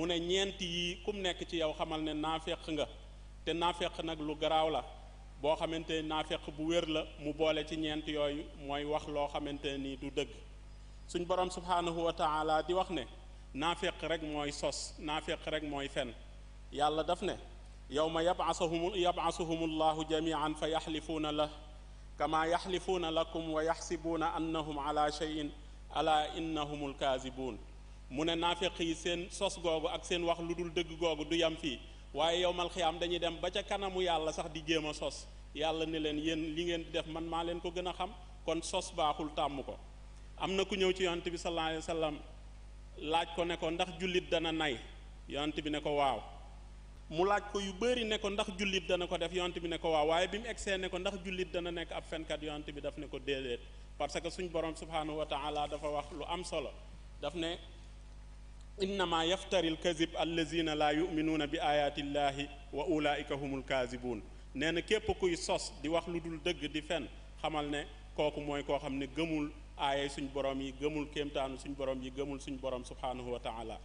mu ne ñeent yi kum nekk ci yow xamal ne naafeq nga te naafeq nag lu garaaw la boo xamante ne naafeq bu wér la mu boole ci ñeent yooyu mooy wax loo xamante ni du dëgg suñ borom subhaanahu wa taala di wax ne naafeq rek mooy sos naafeq rek mooy fen yàlla daf ne yawma yab'asuhum allahu jamian fa yaxlifuuna la kama yaxlifuuna lakum wa yaxsibuuna annahum ala cheyin ala innahum alkaasibuun mu ne naafeq yi seen sos googu ak seen wax lu dul dëgg googu du yam fii waaye yowmal xiyaam dañuy dem ba ca kanamu yàlla sax di jéem a sos yàlla ne leen yéen li ngeen di def man maa leen ko gën a xam kon sos baaxul tàmm ko am na ku ñëw ci yonent bi sallallahu alayhi wa sallam laaj ko ne ko ndax jullit dana nay yonent bi ne ko waaw mu laaj ko yu bëri ne ko ndax jullit dana ko def yonent bi ne ko waaw waaye bi mu egsee ne ko ndax jullit dana nekk ab fenkat yonent bi daf ne ko déedéet parce que suñ borom subhanahu wa taala dafa wax lu am solo daf ne innama yaftari alkazib allazina la yuminuuna bi ayatillahi wa ulaika humul kazibuun nee na képp kuy sos di wax lu dul dëgg di fen xamal ne kooku mooy koo xam ne gëmul aayay suñ borom yi gëmul kéemtaanu suñ borom yi gëmul suñ borom subhanahu wa taala